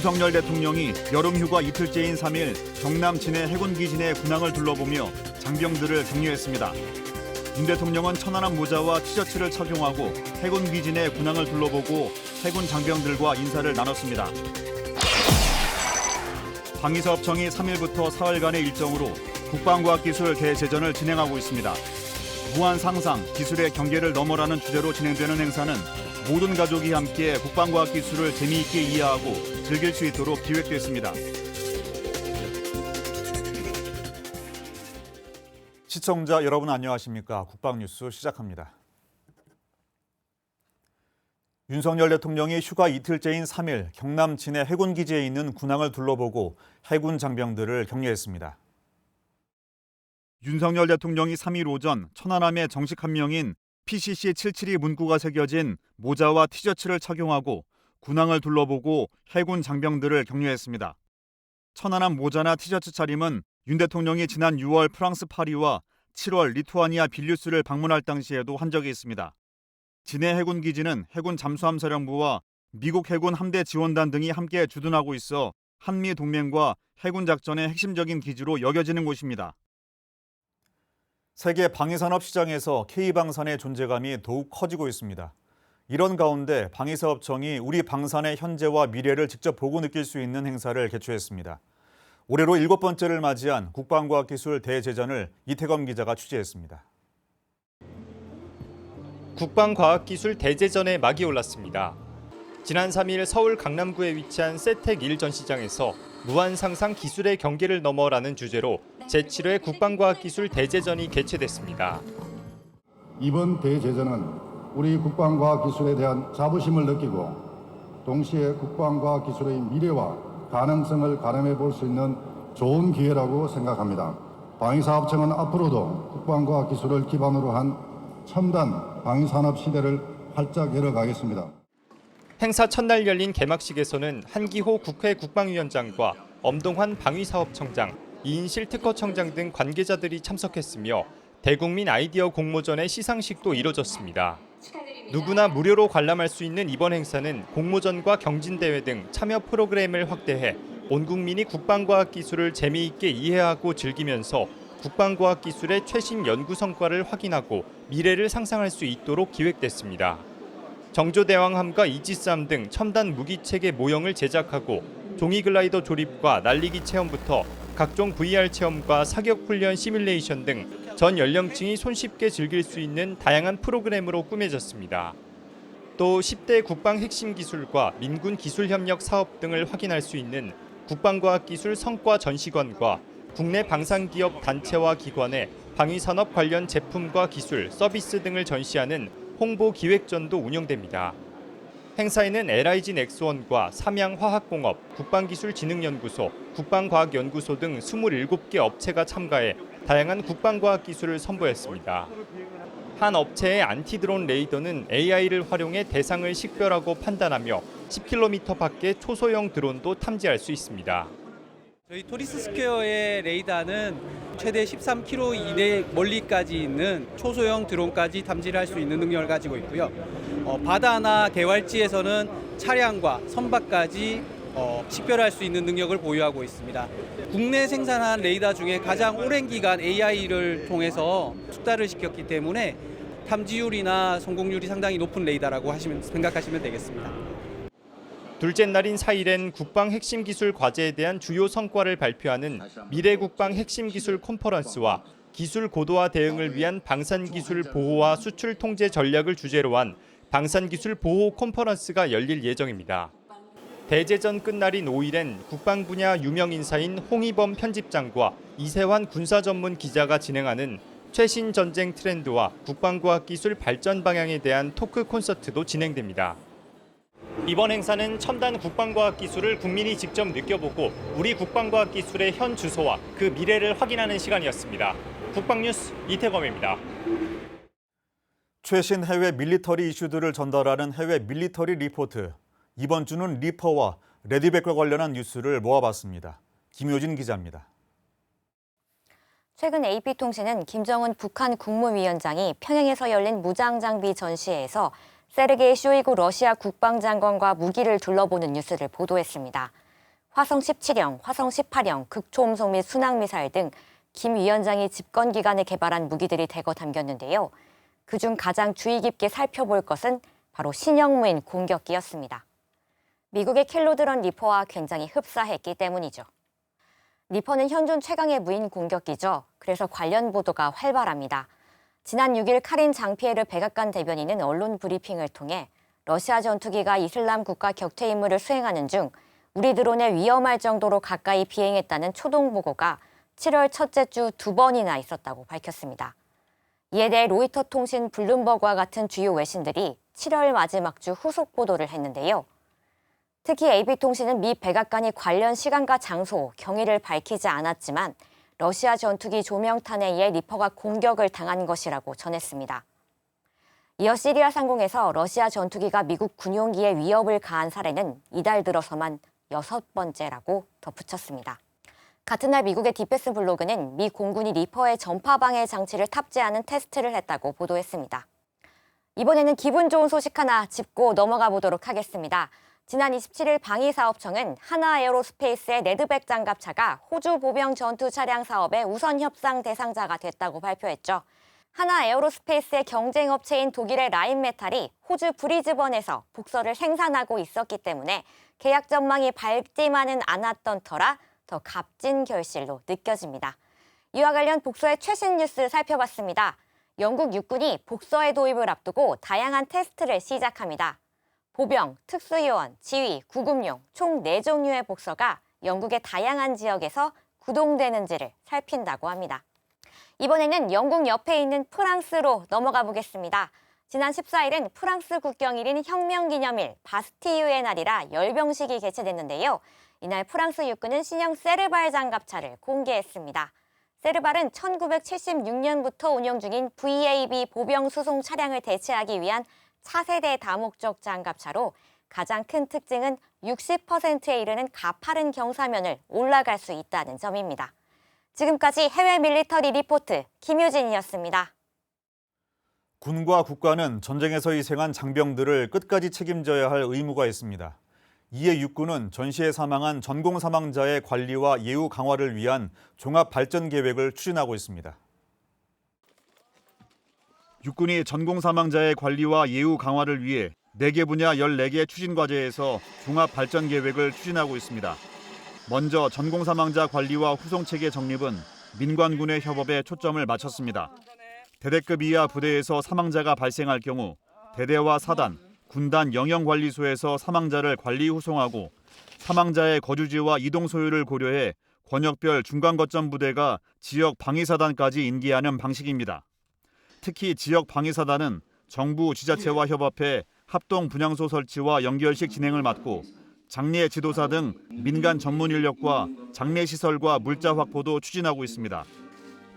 윤석열 대통령이 여름휴가 이틀째인 3일 경남 진해 해군기지 내 군항을 둘러보며 장병들을 격려했습니다. 윤 대통령은 천안함 모자와 티셔츠를 착용하고 해군기지 내 군항을 둘러보고 해군 장병들과 인사를 나눴습니다. 방위사업청이 3일부터 사흘간의 일정으로 국방과학기술 대제전을 진행하고 있습니다. 무한 상상, 기술의 경계를 넘어라는 주제로 진행되는 행사는 모든 가족이 함께 국방과학기술을 재미있게 이해하고 즐길 수 있도록 기획됐습니다. 시청자 여러분 안녕하십니까? 국방뉴스 시작합니다. 윤석열 대통령이 휴가 이틀째인 3일 경남 진해 해군기지에 있는 군항을 둘러보고 해군 장병들을 격려했습니다. 윤석열 대통령이 3일 오전 천안함의 정식 함명인 PCC-772 문구가 새겨진 모자와 티셔츠를 착용하고 군항을 둘러보고 해군 장병들을 격려했습니다. 천안함 모자나 티셔츠 차림은 윤 대통령이 지난 6월 프랑스 파리와 7월 리투아니아 빌뉴스를 방문할 당시에도 한 적이 있습니다. 진해 해군기지는 해군 잠수함 사령부와 미국 해군 함대 지원단 등이 함께 주둔하고 있어 한미 동맹과 해군 작전의 핵심적인 기지로 여겨지는 곳입니다. 세계 방위산업 시장에서 K방산의 존재감이 더욱 커지고 있습니다. 이런 가운데 방위사업청이 우리 방산의 현재와 미래를 직접 보고 느낄 수 있는 행사를 개최했습니다. 올해로 7번째를 맞이한 국방과학기술 대제전을 이태검 기자가 취재했습니다. 국방과학기술 대제전의 막이 올랐습니다. 지난 3일 서울 강남구에 위치한 세텍 1 전시장에서 무한상상 기술의 경계를 넘어라는 주제로 제7회 국방과학기술 대제전이 개최됐습니다. 이번 대제전은 우리 국방과학기술에 대한 자부심을 느끼고 동시에 국방과학기술의 미래와 가능성을 가늠해 볼 수 있는 좋은 기회라고 생각합니다. 방위사업청은 앞으로도 국방과학기술을 기반으로 한 첨단 방위산업 시대를 활짝 열어가겠습니다. 행사 첫날 열린 개막식에서는 한기호 국회 국방위원장과 엄동환 방위사업청장, 이인실 특허청장 등 관계자들이 참석했으며 대국민 아이디어 공모전의 시상식도 이뤄졌습니다. 누구나 무료로 관람할 수 있는 이번 행사는 공모전과 경진대회 등 참여 프로그램을 확대해 온 국민이 국방과학기술을 재미있게 이해하고 즐기면서 국방과학기술의 최신 연구 성과를 확인하고 미래를 상상할 수 있도록 기획됐습니다. 정조대왕함과 이지스함 등 첨단 무기체계 모형을 제작하고 종이 글라이더 조립과 날리기 체험부터 각종 VR 체험과 사격 훈련 시뮬레이션 등 전 연령층이 손쉽게 즐길 수 있는 다양한 프로그램으로 꾸며졌습니다. 또 10대 국방 핵심 기술과 민군 기술 협력 사업 등을 확인할 수 있는 국방과학기술 성과 전시관과 국내 방산기업 단체와 기관의 방위산업 관련 제품과 기술, 서비스 등을 전시하는 홍보 기획전도 운영됩니다. 행사에는 LIG 넥스원과 삼양화학공업, 국방기술진흥연구소, 국방과학연구소 등 27개 업체가 참가해 다양한 국방과학 기술을 선보였습니다. 한 업체의 안티드론 레이더는 AI를 활용해 대상을 식별하고 판단하며 10km 밖의 초소형 드론도 탐지할 수 있습니다. 저희 토리스 스퀘어의 레이더는 최대 13km 이내 멀리까지 있는 초소형 드론까지 탐지를 할 수 있는 능력을 가지고 있고요. 바다나 개활지에서는 차량과 선박까지 식별할 수 있는 능력을 보유하고 있습니다. 국내 생산한 레이더 중에 가장 오랜 기간 AI를 통해서 숙달을 시켰기 때문에 탐지율이나 성공률이 상당히 높은 레이더라고 생각하시면 되겠습니다. 둘째 날인 4일엔 국방 핵심 기술 과제에 대한 주요 성과를 발표하는 미래 국방 핵심 기술 컨퍼런스와 기술 고도화 대응을 위한 방산기술 보호와 수출 통제 전략을 주제로 한 방산기술 보호 컨퍼런스가 열릴 예정입니다. 대제전 끝날인 5일엔 국방 분야 유명 인사인 홍희범 편집장과 이세환 군사 전문 기자가 진행하는 최신 전쟁 트렌드와 국방과학기술 발전 방향에 대한 토크 콘서트도 진행됩니다. 이번 행사는 첨단 국방과학기술을 국민이 직접 느껴보고 우리 국방과학기술의 현 주소와 그 미래를 확인하는 시간이었습니다. 국방뉴스 이태검입니다. 최신 해외 밀리터리 이슈들을 전달하는 해외 밀리터리 리포트. 이번 주는 리퍼와 레디백과 관련한 뉴스를 모아봤습니다. 김효진 기자입니다. 최근 AP통신은 김정은 북한 국무위원장이 평양에서 열린 무장장비 전시회에서 세르게이 쇼이구 러시아 국방장관과 무기를 둘러보는 뉴스를 보도했습니다. 화성 17형, 화성 18형, 극초음속 및 순항미사일 등 김 위원장이 집권 기간에 개발한 무기들이 대거 담겼는데요. 그중 가장 주의 깊게 살펴볼 것은 바로 신형무인 공격기였습니다. 미국의 킬로드런 리퍼와 굉장히 흡사했기 때문이죠. 리퍼는 현존 최강의 무인 공격기죠. 그래서 관련 보도가 활발합니다. 지난 6일 카린 장피에르 백악관 대변인은 언론 브리핑을 통해 러시아 전투기가 이슬람 국가 격퇴 임무를 수행하는 중 우리 드론에 위험할 정도로 가까이 비행했다는 초동 보고가 7월 첫째 주 2번이나 있었다고 밝혔습니다. 이에 대해 로이터 통신 블룸버그와 같은 주요 외신들이 7월 마지막 주 후속 보도를 했는데요. 특히 AP통신은 미 백악관이 관련 시간과 장소, 경위를 밝히지 않았지만 러시아 전투기 조명탄에 의해 리퍼가 공격을 당한 것이라고 전했습니다. 이어 시리아 상공에서 러시아 전투기가 미국 군용기에 위협을 가한 사례는 이달 들어서만 6번째라고 덧붙였습니다. 같은 날 미국의 디펜스 블로그는 미 공군이 리퍼의 전파 방해 장치를 탑재하는 테스트를 했다고 보도했습니다. 이번에는 기분 좋은 소식 하나 짚고 넘어가 보도록 하겠습니다. 지난 27일 방위사업청은 하나에어로스페이스의 레드백 장갑차가 호주 보병 전투 차량 사업의 우선 협상 대상자가 됐다고 발표했죠. 하나에어로스페이스의 경쟁업체인 독일의 라인메탈이 호주 브리즈번에서 복서를 생산하고 있었기 때문에 계약 전망이 밝지만은 않았던 터라 더 값진 결실로 느껴집니다. 이와 관련 복서의 최신 뉴스 살펴봤습니다. 영국 육군이 복서의 도입을 앞두고 다양한 테스트를 시작합니다. 보병, 특수요원, 지휘, 구급용 총 4종류의 복서가 영국의 다양한 지역에서 구동되는지를 살핀다고 합니다. 이번에는 영국 옆에 있는 프랑스로 넘어가 보겠습니다. 지난 14일은 프랑스 국경일인 혁명기념일 바스티유의 날이라 열병식이 개최됐는데요. 이날 프랑스 육군은 신형 세르발 장갑차를 공개했습니다. 세르발은 1976년부터 운영 중인 VAB 보병 수송 차량을 대체하기 위한 차세대 다목적 장갑차로 가장 큰 특징은 60%에 이르는 가파른 경사면을 올라갈 수 있다는 점입니다. 지금까지 해외 밀리터리 리포트 김유진이었습니다. 군과 국가는 전쟁에서 희생한 장병들을 끝까지 책임져야 할 의무가 있습니다. 이에 육군은 전시에 사망한 전공 사망자의 관리와 예우 강화를 위한 종합 발전 계획을 추진하고 있습니다. 육군이 전공 사망자의 관리와 예우 강화를 위해 4개 분야 14개 추진 과제에서 종합 발전 계획을 추진하고 있습니다. 먼저 전공 사망자 관리와 후송 체계 정립은 민관군의 협업에 초점을 맞췄습니다. 대대급 이하 부대에서 사망자가 발생할 경우 대대와 사단, 군단 영영관리소에서 사망자를 관리 후송하고 사망자의 거주지와 이동 소요를 고려해 권역별 중간거점 부대가 지역 방위사단까지 인계하는 방식입니다. 특히 지역 방위사단은 정부 지자체와 협업해 합동 분향소 설치와 연결식 진행을 맡고 장례 지도사 등 민간 전문 인력과 장례 시설과 물자 확보도 추진하고 있습니다.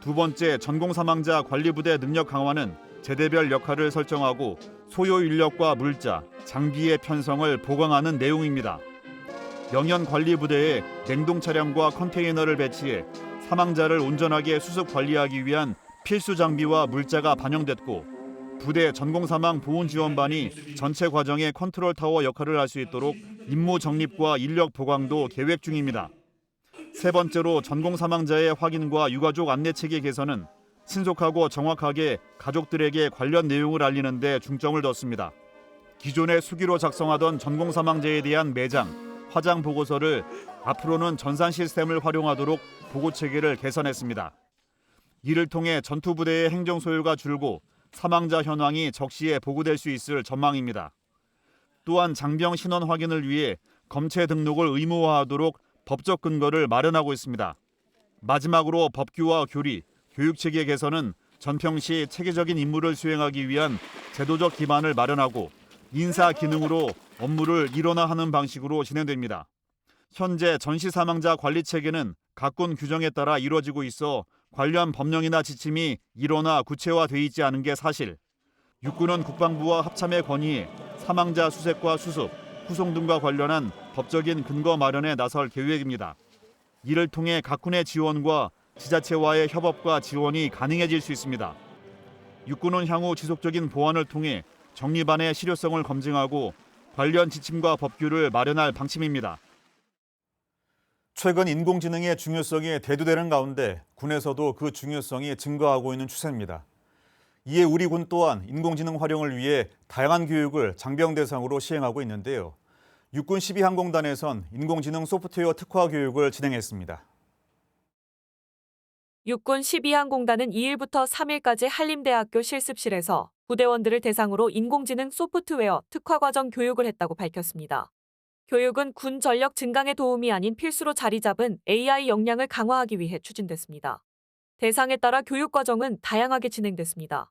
두 번째, 전공 사망자 관리부대 능력 강화는 제대별 역할을 설정하고 소요 인력과 물자, 장비의 편성을 보강하는 내용입니다. 영연 관리부대에 냉동 차량과 컨테이너를 배치해 사망자를 온전하게 수습 관리하기 위한 필수 장비와 물자가 반영됐고 부대 전공사망 보훈지원반이 전체 과정의 컨트롤 타워 역할을 할 수 있도록 임무 정립과 인력 보강도 계획 중입니다. 세 번째로 전공사망자의 확인과 유가족 안내 체계 개선은 신속하고 정확하게 가족들에게 관련 내용을 알리는 데 중점을 뒀습니다. 기존에 수기로 작성하던 전공사망자에 대한 매장, 화장 보고서를 앞으로는 전산 시스템을 활용하도록 보고 체계를 개선했습니다. 이를 통해 전투부대의 행정 소요가 줄고 사망자 현황이 적시에 보고될 수 있을 전망입니다. 또한 장병 신원 확인을 위해 검체 등록을 의무화하도록 법적 근거를 마련하고 있습니다. 마지막으로 법규와 교리, 교육체계 개선은 전평시 체계적인 임무를 수행하기 위한 제도적 기반을 마련하고 인사 기능으로 업무를 일원화하는 방식으로 진행됩니다. 현재 전시 사망자 관리 체계는 각군 규정에 따라 이루어지고 있어 관련 법령이나 지침이 일원화 구체화돼 있지 않은 게 사실. 육군은 국방부와 합참에 건의해 사망자 수색과 수습, 후송 등과 관련한 법적인 근거 마련에 나설 계획입니다. 이를 통해 각군의 지원과 지자체와의 협업과 지원이 가능해질 수 있습니다. 육군은 향후 지속적인 보완을 통해 정리반의 실효성을 검증하고 관련 지침과 법규를 마련할 방침입니다. 최근 인공지능의 중요성이 대두되는 가운데 군에서도 그 중요성이 증가하고 있는 추세입니다. 이에 우리 군 또한 인공지능 활용을 위해 다양한 교육을 장병 대상으로 시행하고 있는데요. 육군 12항공단에선 인공지능 소프트웨어 특화 교육을 진행했습니다. 육군 12항공단은 2일부터 3일까지 한림대학교 실습실에서 부대원들을 대상으로 인공지능 소프트웨어 특화과정 교육을 했다고 밝혔습니다. 교육은 군 전력 증강에 도움이 아닌 필수로 자리 잡은 AI 역량을 강화하기 위해 추진됐습니다. 대상에 따라 교육과정은 다양하게 진행됐습니다.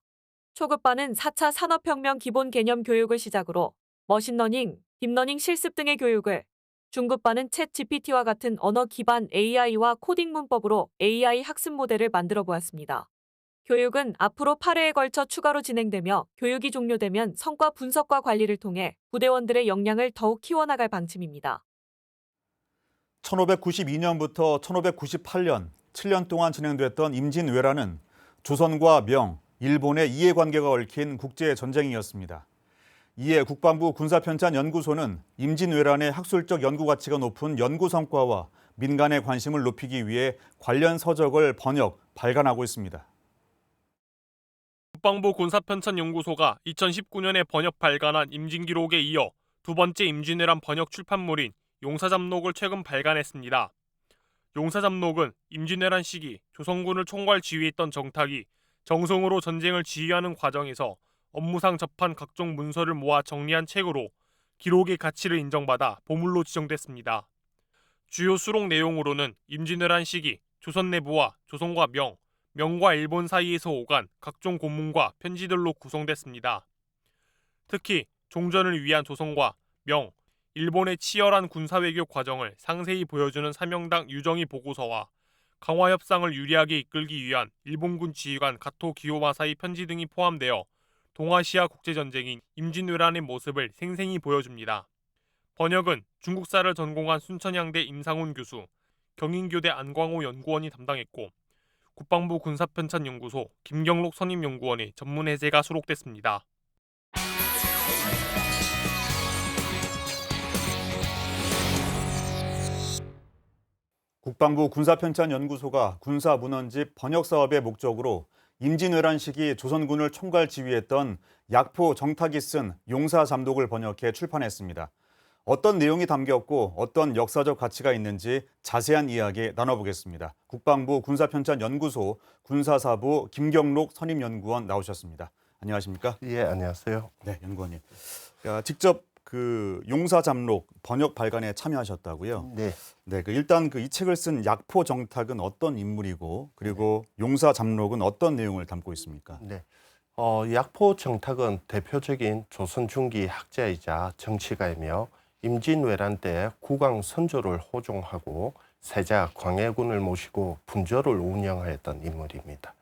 초급반은 4차 산업혁명 기본 개념 교육을 시작으로 머신러닝, 딥러닝 실습 등의 교육을, 중급반은 챗 GPT와 같은 언어 기반 AI와 코딩 문법으로 AI 학습 모델을 만들어 보았습니다. 교육은 앞으로 8회에 걸쳐 추가로 진행되며 교육이 종료되면 성과 분석과 관리를 통해 부대원들의 역량을 더욱 키워나갈 방침입니다. 1592년부터 1598년, 7년 동안 진행됐던 임진왜란은 조선과 명, 일본의 이해관계가 얽힌 국제전쟁이었습니다. 이에 국방부 군사편찬연구소는 임진왜란의 학술적 연구 가치가 높은 연구 성과와 민간의 관심을 높이기 위해 관련 서적을 번역, 발간하고 있습니다. 국방부 군사편찬연구소가 2019년에 번역 발간한 임진기록에 이어 두 번째 임진왜란 번역 출판물인 용사잡록을 최근 발간했습니다. 용사잡록은 임진왜란 시기 조선군을 총괄 지휘했던 정탁이 정성으로 전쟁을 지휘하는 과정에서 업무상 접한 각종 문서를 모아 정리한 책으로 기록의 가치를 인정받아 보물로 지정됐습니다. 주요 수록 내용으로는 임진왜란 시기 조선 내부와 조선과 명과 일본 사이에서 오간 각종 고문과 편지들로 구성됐습니다. 특히 종전을 위한 조선과 명, 일본의 치열한 군사외교 과정을 상세히 보여주는 사명당 유정의 보고서와 강화협상을 유리하게 이끌기 위한 일본군 지휘관 가토 기요마사의 편지 등이 포함되어 동아시아 국제전쟁인 임진왜란의 모습을 생생히 보여줍니다. 번역은 중국사를 전공한 순천향대 임상훈 교수, 경인교대 안광호 연구원이 담당했고 국방부 군사편찬연구소 김경록 선임연구원의 전문 해제가 수록됐습니다. 국방부 군사편찬연구소가 군사문헌집 번역 사업의 목적으로 임진왜란 시기 조선군을 총괄 지휘했던 약포 정탁이 쓴 용사잡록을 번역해 출판했습니다. 어떤 내용이 담겼고 어떤 역사적 가치가 있는지 자세한 이야기 나눠보겠습니다. 국방부 군사편찬연구소 군사사부 김경록 선임연구원 나오셨습니다. 안녕하십니까? 예, 안녕하세요. 네, 연구원님. 직접 그 용사잡록 번역 발간에 참여하셨다고요? 네. 네, 일단 이 책을 쓴 약포 정탁은 어떤 인물이고 그리고 용사잡록은 어떤 내용을 담고 있습니까? 네. 약포 정탁은 대표적인 조선 중기 학자이자 정치가이며 임진왜란 때 국왕 선조를 호종하고 세자 광해군을 모시고 분조를 운영하였던 인물입니다.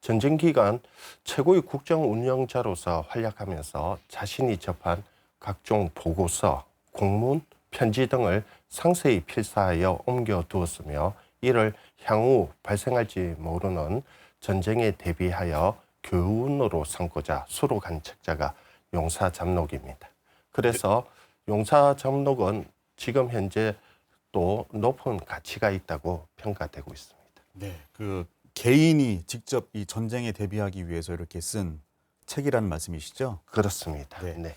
전쟁 기간 최고의 국정 운영자로서 활약하면서 자신이 접한 각종 보고서, 공문, 편지 등을 상세히 필사하여 옮겨두었으며 이를 향후 발생할지 모르는 전쟁에 대비하여 교훈으로 삼고자 수록한 책자가 용사잡록입니다. 그래서 용사잡록은 지금 현재 또 높은 가치가 있다고 평가되고 있습니다. 네, 개인이 직접 이 전쟁에 대비하기 위해서 이렇게 쓴 책이라는 말씀이시죠? 그렇습니다. 네. 네.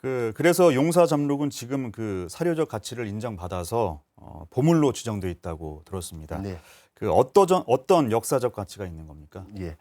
그래서 용사잡록은 지금 사료적 가치를 인정받아서 보물로 지정돼 있다고 들었습니다. 네. 어떤 역사적 가치가 있는 겁니까? 예.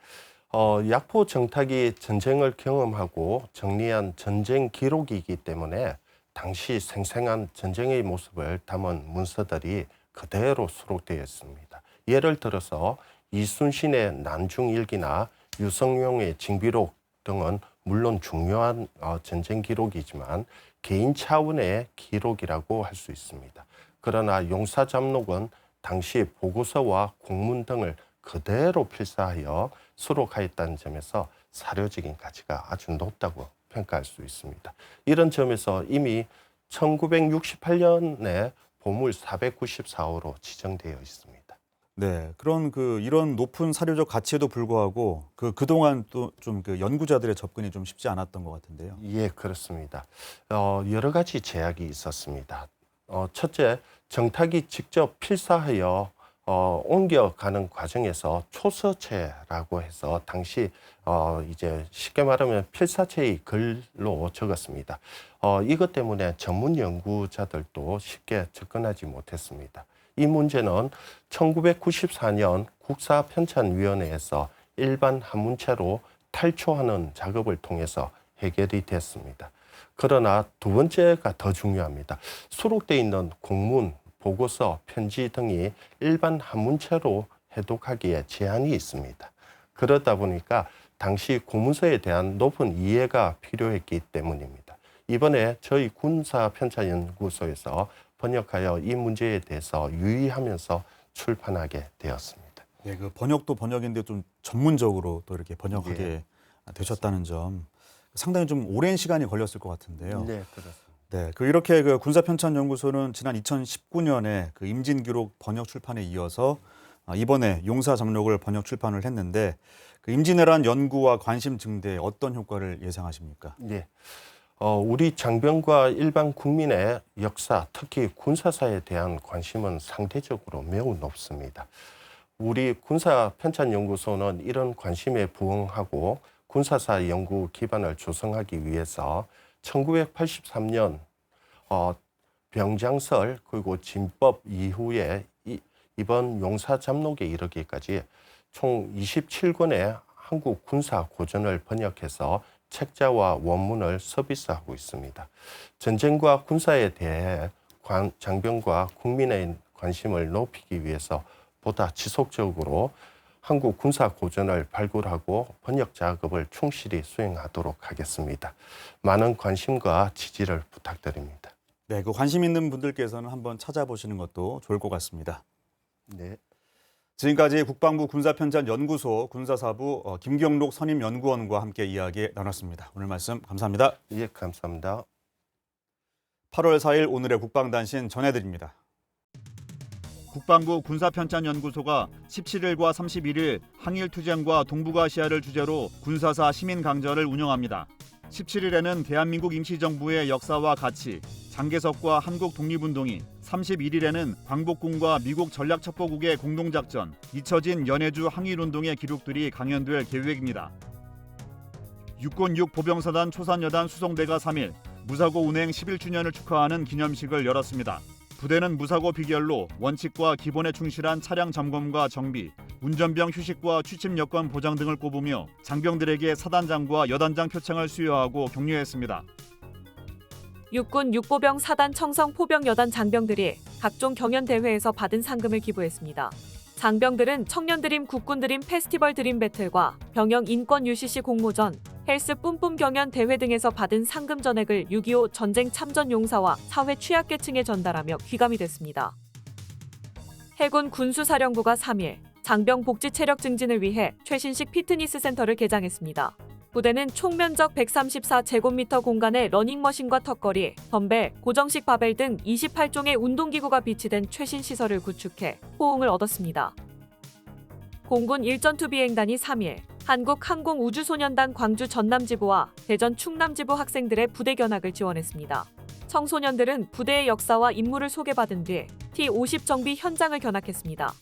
약포 정탁이 전쟁을 경험하고 정리한 전쟁 기록이기 때문에 당시 생생한 전쟁의 모습을 담은 문서들이 그대로 수록되어 있습니다. 예를 들어서 이순신의 난중일기나 유성룡의 징비록 등은 물론 중요한 전쟁 기록이지만 개인 차원의 기록이라고 할 수 있습니다. 그러나 용사잡록은 당시 보고서와 공문 등을 그대로 필사하여 수록하였다는 점에서 사료적인 가치가 아주 높다고 평가할 수 있습니다. 이런 점에서 이미 1968년에 보물 494호로 지정되어 있습니다. 네, 이런 높은 사료적 가치에도 불구하고 그동안 또 좀 연구자들의 접근이 좀 쉽지 않았던 것 같은데요. 예, 그렇습니다. 여러 가지 제약이 있었습니다. 첫째, 정탁이 직접 필사하여 옮겨가는 과정에서 초서체라고 해서 당시 이제 쉽게 말하면 필사체의 글로 적었습니다. 이것 때문에 전문 연구자들도 쉽게 접근하지 못했습니다. 이 문제는 1994년 국사편찬위원회에서 일반 한문체로 탈초하는 작업을 통해서 해결이 됐습니다. 그러나 두 번째가 더 중요합니다. 수록되어 있는 공문, 보고서, 편지 등이 일반 한문체로 해독하기에 제한이 있습니다. 그러다 보니까 당시 고문서에 대한 높은 이해가 필요했기 때문입니다. 이번에 저희 군사편찬연구소에서 번역하여 이 문제에 대해서 유의하면서 출판하게 되었습니다. 네, 그 번역도 번역인데 좀 전문적으로 또 이렇게 번역하게 예. 되셨다는 점 상당히 좀 오랜 시간이 걸렸을 것 같은데요. 네, 그렇습니다. 네, 이렇게 그 군사편찬연구소는 지난 2019년에 그 임진기록 번역 출판에 이어서 이번에 용사장록을 번역 출판을 했는데 그 임진왜란 연구와 관심 증대에 어떤 효과를 예상하십니까? 네. 우리 장병과 일반 국민의 역사, 특히 군사사에 대한 관심은 상대적으로 매우 높습니다. 우리 군사편찬연구소는 이런 관심에 부응하고 군사사 연구 기반을 조성하기 위해서 1983년 병장설 그리고 진법 이후에 이번 용사잡록에 이르기까지 총 27권의 한국 군사 고전을 번역해서 책자와 원문을 서비스하고 있습니다. 전쟁과 군사에 대해 장병과 국민의 관심을 높이기 위해서 보다 지속적으로 한국 군사 고전을 발굴하고 번역 작업을 충실히 수행하도록 하겠습니다. 많은 관심과 지지를 부탁드립니다. 네, 그 관심 있는 분들께서는 한번 찾아보시는 것도 좋을 것 같습니다. 네. 지금까지 국방부 군사편찬연구소 군사사부 김경록 선임연구원과 함께 이야기 나눴습니다. 오늘 말씀 감사합니다. 예, 감사합니다. 8월 4일 오늘의 국방단신 전해드립니다. 국방부 군사편찬연구소가 17일과 31일 항일투쟁과 동북아시아를 주제로 군사사 시민강좌를 운영합니다. 17일에는 대한민국 임시정부의 역사와 가치, 장개석과 한국 독립운동이, 31일에는 광복군과 미국 전략첩보국의 공동작전, 잊혀진 연해주 항일운동의 기록들이 강연될 계획입니다. 육군 6 보병사단 초산여단 수송대가 3일 무사고 운행 11주년을 축하하는 기념식을 열었습니다. 부대는 무사고 비결로 원칙과 기본에 충실한 차량 점검과 정비, 운전병 휴식과 취침 여건 보장 등을 꼽으며 장병들에게 사단장과 여단장 표창을 수여하고 격려했습니다. 육군 6보병 사단 청성 포병 여단 장병들이 각종 경연 대회에서 받은 상금을 기부했습니다. 장병들은 청년드림 국군드림 페스티벌 드림 배틀과 병영 인권 UCC 공모전, 헬스 뿜뿜 경연 대회 등에서 받은 상금 전액을 6.25 전쟁 참전 용사와 사회 취약계층에 전달하며 귀감이 됐습니다. 해군 군수사령부가 3일 장병 복지 체력 증진을 위해 최신식 피트니스 센터를 개장했습니다. 부대는 총면적 134제곱미터 공간에 러닝머신과 턱걸이, 덤벨, 고정식 바벨 등 28종의 운동기구가 비치된 최신 시설을 구축해 호응을 얻었습니다. 공군 일전투비행단이 3일 한국항공우주소년단 광주 전남지부와 대전 충남지부 학생들의 부대 견학을 지원했습니다. 청소년들은 부대의 역사와 임무를 소개받은 뒤 T-50 정비 현장을 견학했습니다.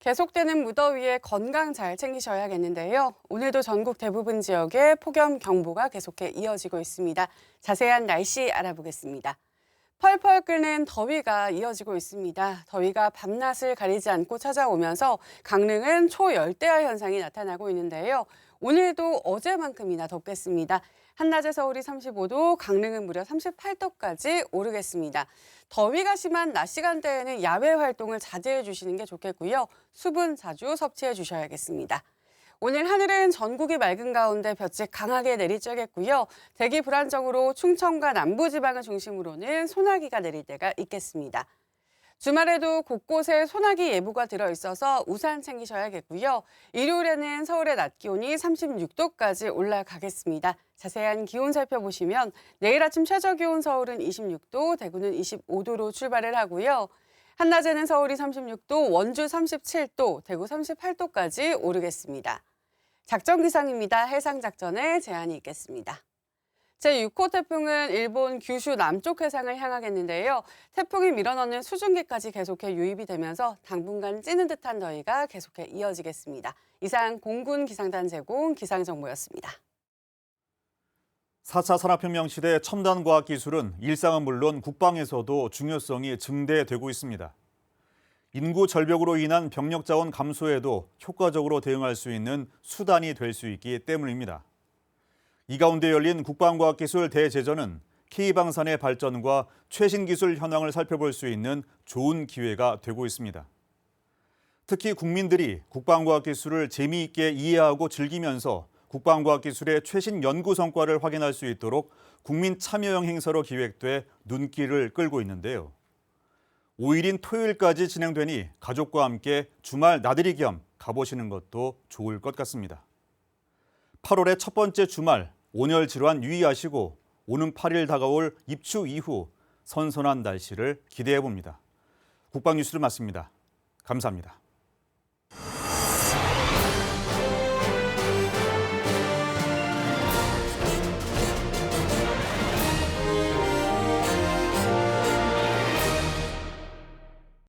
계속되는 무더위에 건강 잘 챙기셔야겠는데요. 오늘도 전국 대부분 지역에 폭염 경보가 계속해 이어지고 있습니다. 자세한 날씨 알아보겠습니다. 펄펄 끓는 더위가 이어지고 있습니다. 더위가 밤낮을 가리지 않고 찾아오면서 강릉은 초열대야 현상이 나타나고 있는데요. 오늘도 어제만큼이나 덥겠습니다. 한낮에 서울이 35도, 강릉은 무려 38도까지 오르겠습니다. 더위가 심한 낮 시간대에는 야외 활동을 자제해 주시는 게 좋겠고요. 수분 자주 섭취해 주셔야겠습니다. 오늘 하늘은 전국이 맑은 가운데 볕이 강하게 내리쬐겠고요. 대기 불안정으로 충청과 남부지방을 중심으로는 소나기가 내릴 때가 있겠습니다. 주말에도 곳곳에 소나기 예보가 들어있어서 우산 챙기셔야겠고요. 일요일에는 서울의 낮 기온이 36도까지 올라가겠습니다. 자세한 기온 살펴보시면 내일 아침 최저 기온 서울은 26도, 대구는 25도로 출발을 하고요. 한낮에는 서울이 36도, 원주 37도, 대구 38도까지 오르겠습니다. 작전 기상입니다. 해상 작전에 제한이 있겠습니다. 제6호 태풍은 일본 규슈 남쪽 해상을 향하겠는데요. 태풍이 밀어넣는 수증기까지 계속해 유입이 되면서 당분간 찌는 듯한 더위가 계속해 이어지겠습니다. 이상 공군 기상단 제공 기상정보였습니다. 4차 산업혁명 시대 첨단 과학기술은 일상은 물론 국방에서도 중요성이 증대되고 있습니다. 인구 절벽으로 인한 병력 자원 감소에도 효과적으로 대응할 수 있는 수단이 될 수 있기 때문입니다. 이 가운데 열린 국방과학기술 대제전은 K방산의 발전과 최신 기술 현황을 살펴볼 수 있는 좋은 기회가 되고 있습니다. 특히 국민들이 국방과학기술을 재미있게 이해하고 즐기면서 국방과학기술의 최신 연구 성과를 확인할 수 있도록 국민 참여형 행사로 기획돼 눈길을 끌고 있는데요. 5일인 토요일까지 진행되니 가족과 함께 주말 나들이 겸 가보시는 것도 좋을 것 같습니다. 8월의 첫 번째 주말, 온열 질환 유의하시고 오는 8일 다가올 입추 이후 선선한 날씨를 기대해 봅니다. 국방뉴스를 마칩니다. 감사합니다.